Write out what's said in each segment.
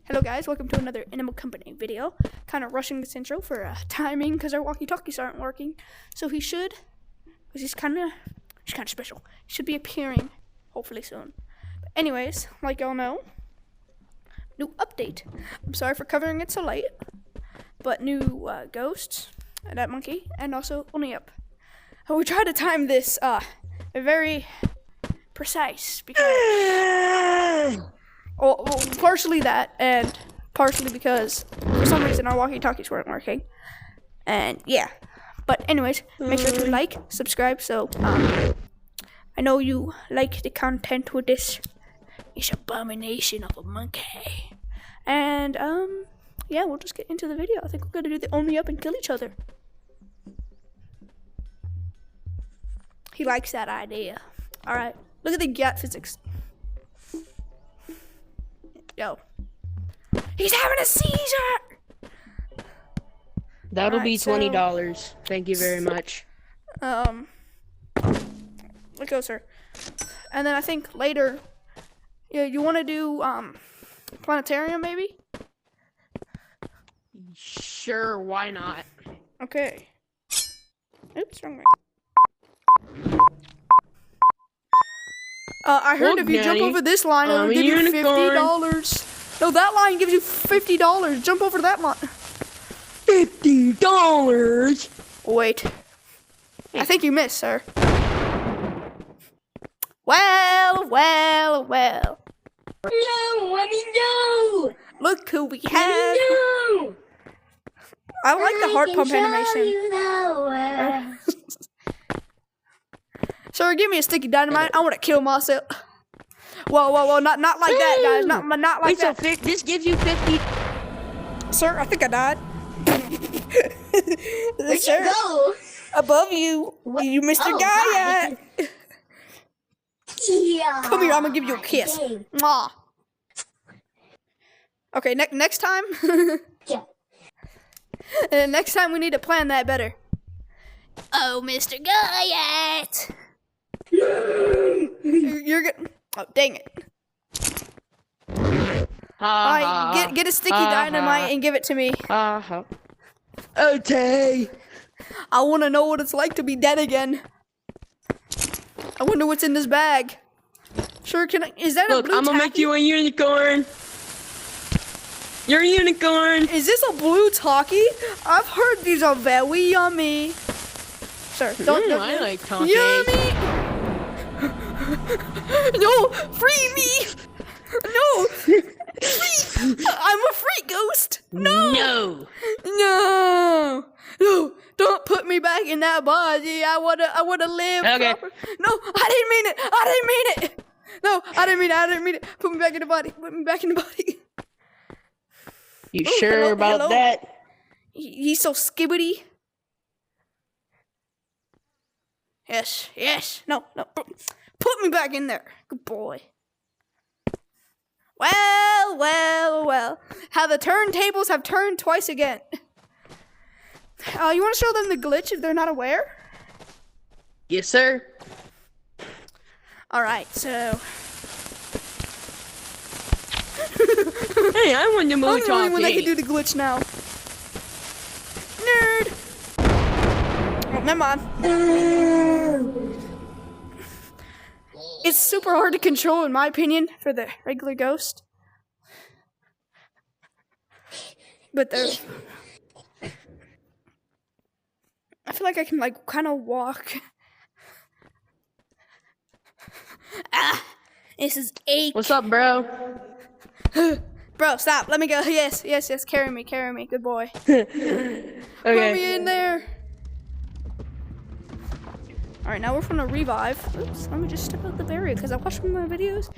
Hello guys, welcome to another Animal Company video. Kind of rushing this intro for timing because our walkie-talkies aren't working. So he should, because he's kind of special. He should be appearing hopefully soon. But anyways, like y'all know, new update. I'm sorry for covering it so late, but new ghosts, that monkey, and also only up. We tried to time this very precise because. Well, partially that, and partially because for some reason our walkie-talkies weren't working. And yeah. But anyways, make sure to like, subscribe, so I know you like the content with this abomination of a monkey. And yeah, we'll just get into the video. I think we're gonna do the only up and kill each other. He likes that idea. Alright, look at the gap physics. Yo. He's having a seizure! That'll be $20. Thank you very much. Let go, sir. And then I think later, yeah, you want to do, planetarium, maybe? Sure, why not? Okay. Oops, wrong way. I heard if you jump over this line, it'll give you $50. No, that line gives you $50. Jump over that line. $50? Wait. I think you missed, sir. Well. No! Look who we have. No! I like the heart pump animation. Sir, give me a sticky dynamite. I want to kill myself. Whoa, not like that, guys. Not like that. So this gives you 50. Sir, I think I died. Where'd Sir, you go? above you. You Mr. Oh, Gaia. Yeah. Come here, I'm gonna give you a kiss. Okay. Mwah. Okay, next time. Yeah. Next time we need to plan that better. Oh, Mr. Gaiat. You're good. Oh, dang it. Alright, get a sticky dynamite and give it to me. Okay. I want to know what it's like to be dead again. I wonder what's in this bag. Sure, can I? Is that Look, a blue I'm gonna make you a unicorn. You're a unicorn. Is this a blue talkie? I've heard these are very yummy. Sir, don't. I like talkies. Yummy. No, free me. No. Free. I'm a free ghost. No. No. Don't put me back in that body. I wanna live. Okay. Proper. No, I didn't mean it. No, I didn't mean it. Put me back in the body. You Ooh, sure hello, about hello. that? He's so skibbity. Yes. No. Put me back in there. Good boy. Well. How the turntables have turned twice again. You want to show them the glitch if they're not aware? Yes, sir. Alright, so. Hey, I want to I'm move the only one that can talkie. do the glitch now. Nerd! Oh, never mind. It's super hard to control, in my opinion, for the regular ghost. But there's... I feel like I can, like, kind of walk. This is ache. What's up, bro? Bro, stop. Let me go. Yes. Carry me. Good boy. Put Okay. me in there. Alright, now we're from a revive. Oops, let me just step out the barrier because I watched one of my videos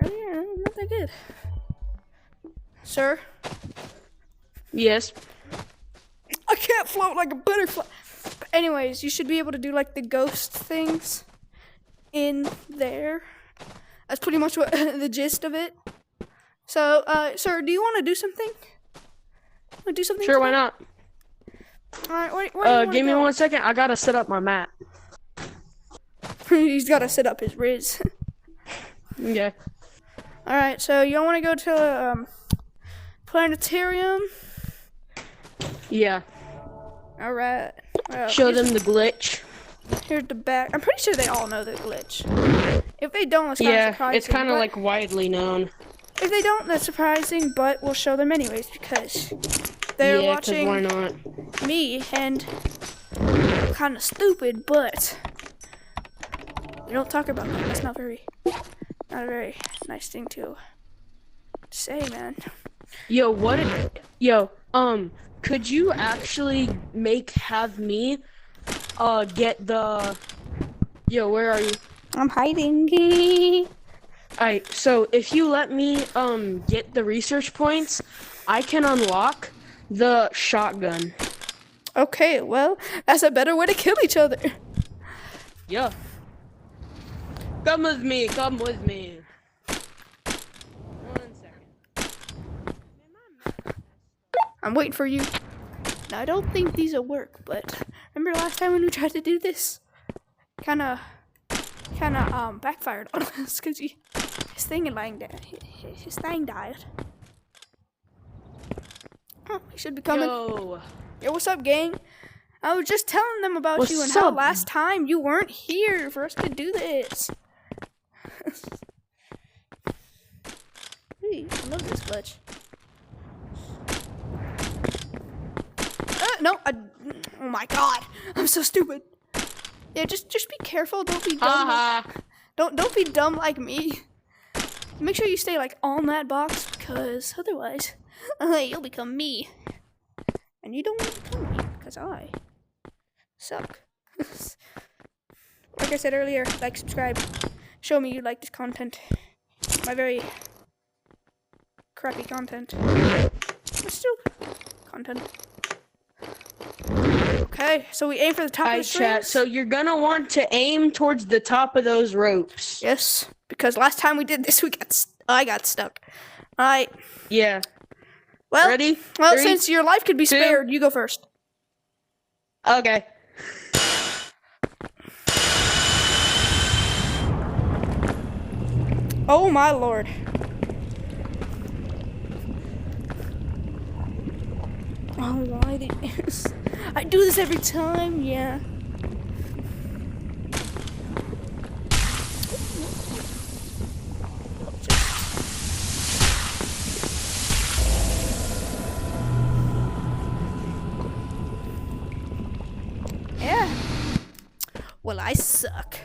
earlier and not that good. Sir? Yes. I can't float like a butterfly. But anyways, you should be able to do like the ghost things in there. That's pretty much what the gist of it. So, sir, do you want to do something? Sure, why not? Alright, where do you wanna Give me go? 1 second. I gotta set up my map. He's got to set up his riz. Yeah. Alright, so you want to go to, planetarium. Yeah. All right. Well, Show them the glitch. here's the back. I'm pretty sure they all know the glitch. If they don't, it's kind of Yeah, surprising. it's kind of but like widely known. if they don't, that's surprising. But we'll show them anyways because they're Yeah, 'cause why watching not? me, and I'm kind of stupid. But we don't talk about that. That's not a very nice thing to say, man. Yo, could you actually have me, get the, where are you? I'm hiding. Alright, so if you let me, get the research points, I can unlock the shotgun. Okay, well, that's a better way to kill each other. Yeah. Come with me, come with me. 1 second. I'm waiting for you. Now, I don't think these will work, but remember last time when we tried to do this? Kinda backfired on us because his thing died. Oh, he should be coming. Yo. Yo, what's up, gang? I was just telling them about you and What's how up? last time you weren't here for us to do this. Hey, I love this glitch. No, oh my god, I'm so stupid. Yeah, just be careful. Don't be dumb. Don't be dumb like me. Make sure you stay like on that box because otherwise, you'll become me. And you don't want to become me because I suck. Like I said earlier, like, subscribe. Show me you like this content. My very crappy content. But still content. Okay, so we aim for the top of the Alright, chat, strings. so you're gonna want to aim towards the top of those ropes. Yes, because last time we did this, I got stuck. All right. Yeah. Well, Ready? Well, 3, since your life could be 2. spared, you go first. Okay. Oh my lord. Oh, why did I do this every time? Yeah. Yeah. Well, I suck.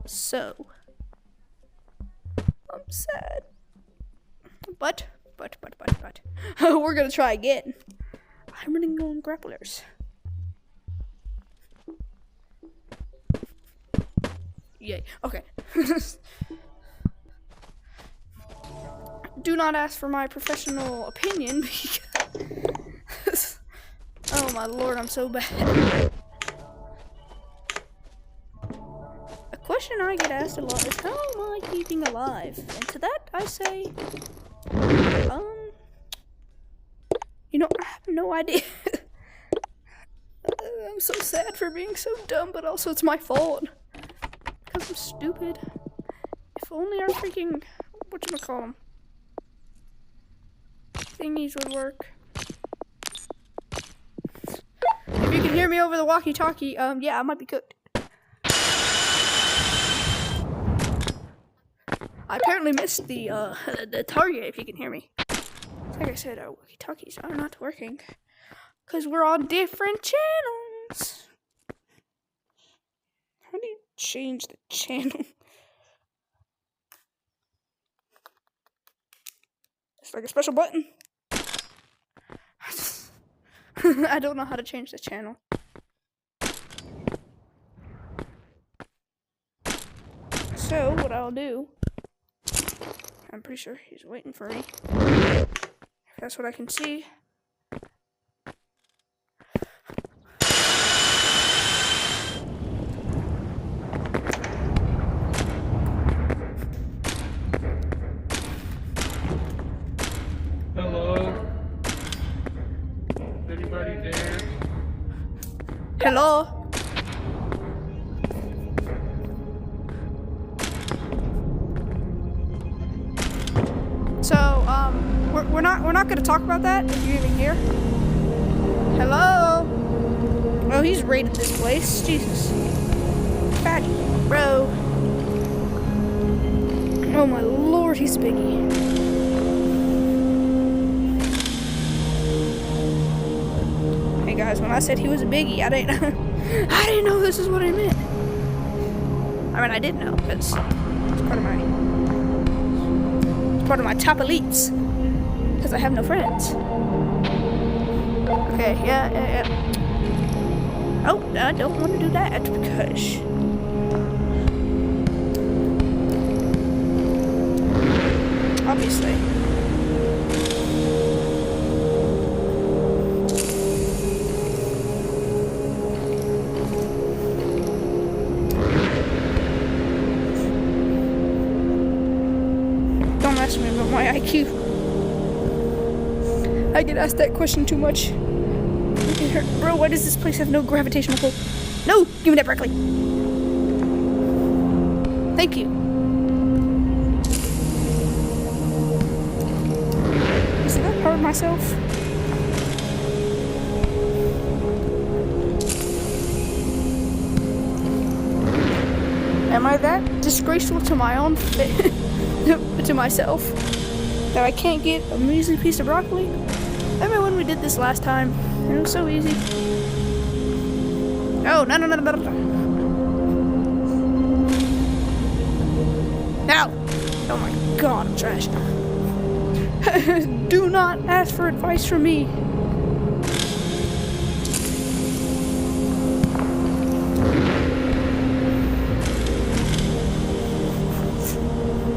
So I'm sad. But we're gonna try again. I'm running on grapplers. Yay. Okay. Do not ask for my professional opinion because oh my lord, I'm so bad. A question I get asked a lot is how am I keeping alive? And to that I say, you know, I have no idea. I'm so sad for being so dumb, but also it's my fault. Because I'm stupid. If only our freaking, whatchamacallem, thingies would work. If you can hear me over the walkie-talkie, yeah, I might be cooked. I apparently missed the target, if you can hear me. Like I said, our walkie-talkies are not working. Because we're on different channels. How do you change the channel? It's like a special button. I don't know how to change the channel. So, what I'll do, I'm pretty sure he's waiting for me. If that's what I can see. Hello? Anybody there? Hello? So, we're not gonna talk about that if you're even here. Hello? Oh, he's raided this place. Jesus. Fatty, bro. Oh my lord, he's biggie. Hey guys, when I said he was a biggie, I didn't know this is what I meant. I mean, I did know because it's part of my top elites. Because I have no friends. Okay, yeah. Oh, I don't want to do that because obviously. Don't ask me about my IQ. I get asked that question too much. Bro, why does this place have no gravitational pull? No! Give me that broccoli. Thank you. Did I hurt myself? Am I that disgraceful to my own to myself that I can't get a measly piece of broccoli? I remember when we did this last time. It was so easy. Oh, no. Now! Oh my god, I'm trash. Do not ask for advice from me.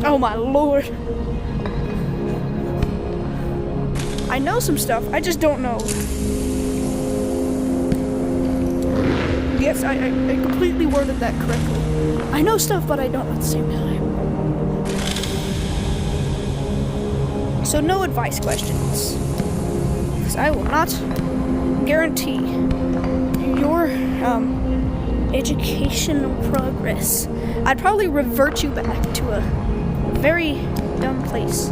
Oh my lord. I know some stuff, I just don't know. Yes, I completely worded that correctly. I know stuff, but I don't at the same time. So no advice questions. Because I will not guarantee your educational progress. I'd probably revert you back to a very dumb place.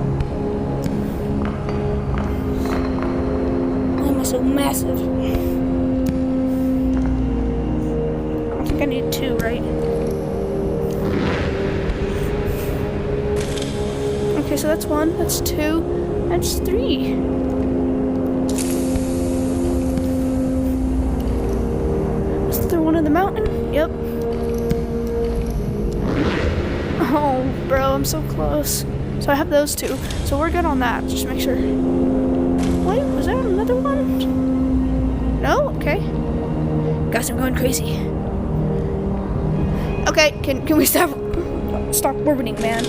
Why am I so massive? I think I need 2, right? Okay, so that's 1, that's 2, that's 3. Is there one in the mountain? Yep. Oh, bro, I'm so close. So I have those 2. So we're good on that. Just make sure. Wait, was there another one? No? Okay. Guys, I'm going crazy. Okay, can we stop orbiting, man?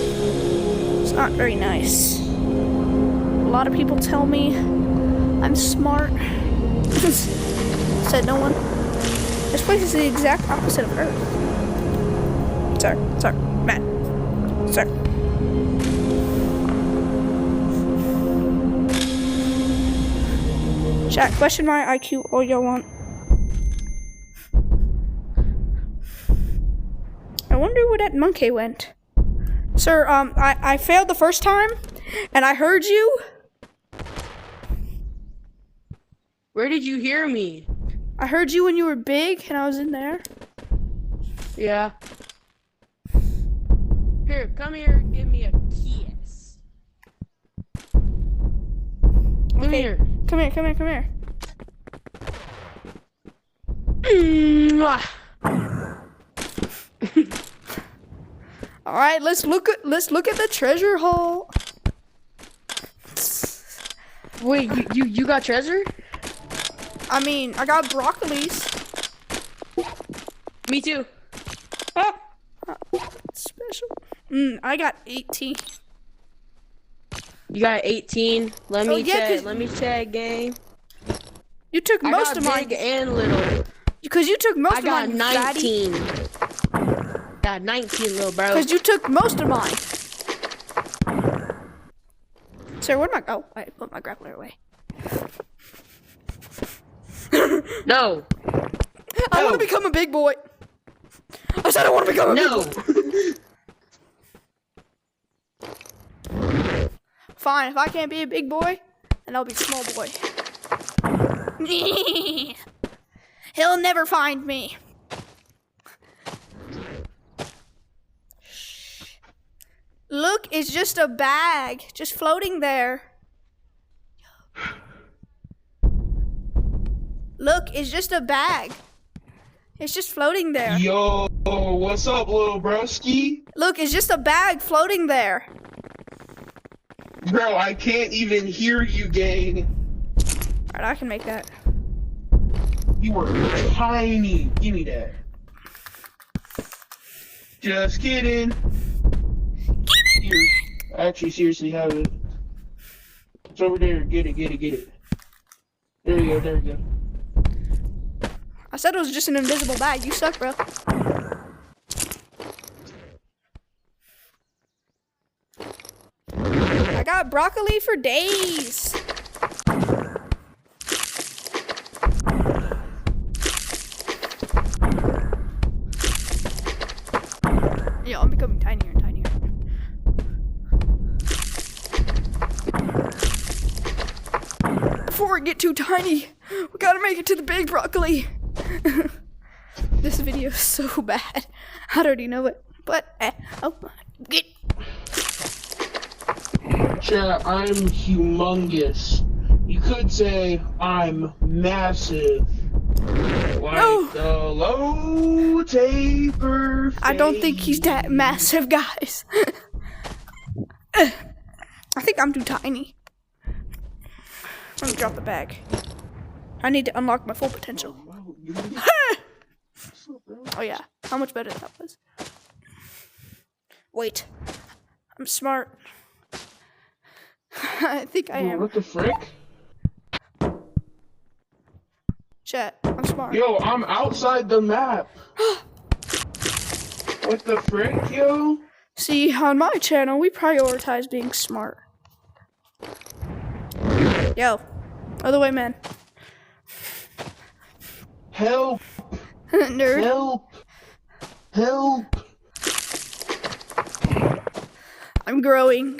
It's not very nice. A lot of people tell me I'm smart. Said no one. This place is the exact opposite of Earth. Sorry, Matt. Sorry. Chat, question my IQ all y'all want. I wonder where that monkey went. Sir, I failed the first time, and I heard you. Where did you hear me? I heard you when you were big, and I was in there. Yeah. Here, come here and give me a kiss. Come here. Come here. Mwah. All right, let's look at the treasure haul. Wait, you got treasure? I mean, I got broccolis. Me too. Special. I got 18. You got 18. Let me check. Let me check, gang. You took most of mine. Big and little. Because you took most of mine. I got 19. Got 19, little bro. Because you took most of mine. Sir, where'd my... Oh, I put my grappler away. No. I want to become a big boy. I said I want to become a big boy. Fine, if I can't be a big boy, then I'll be a small boy. He'll never find me. Look, it's just a bag, just floating there. Look, it's just a bag. It's just floating there. Yo, what's up, little broski? Look, it's just a bag floating there. Bro, I can't even hear you, gang. Alright, I can make that. You were tiny. Give me that. Just kidding. Here, I actually seriously have it. It's over there. Get it, get it, get it. There you go, there you go. I said it was just an invisible bag. You suck, bro. I got broccoli for days. Yo, I'm becoming tinier and tinier. Before I get too tiny, we gotta make it to the big broccoli. This video is so bad. I already know it. But, oh, get. Chat, I'm humongous. You could say I'm massive. Like No. the low taper. I don't think he's that massive, guys. I think I'm too tiny. Let me drop the bag. I need to unlock my full potential. Oh yeah, how much better that was. Wait, I'm smart. I think I am. What the frick? Chat, I'm smart. Yo, I'm outside the map. What the frick, yo? See, on my channel, we prioritize being smart. Yo, other way, man. Help! Nerd. Help! Help! I'm growing.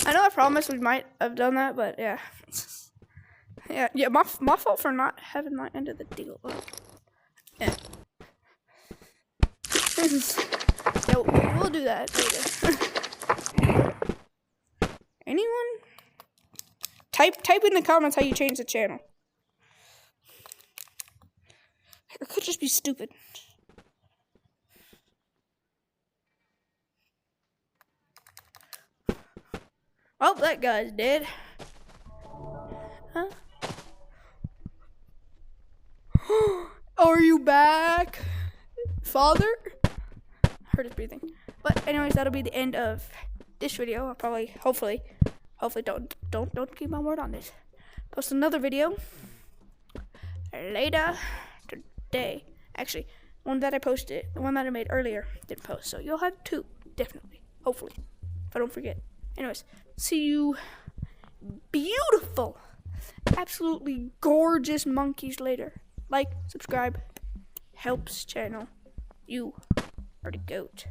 I know I promised we might have done that, but yeah. Yeah, my fault for not having my end of the deal. Yeah. Yeah, we'll do that later. Anyone? Type in the comments how you change the channel. It could just be stupid. Oh, that guy's dead. Huh? Are you back, father? Heard his breathing. But anyways, that'll be the end of this video. I'll probably, hopefully, don't keep my word on this. Post another video later today. Actually, one that I posted, the one that I made earlier, didn't post. So you'll have two, definitely, hopefully, if I don't forget. Anyways, see you beautiful, absolutely gorgeous monkeys later. Like, subscribe, helps channel. You are the GOAT.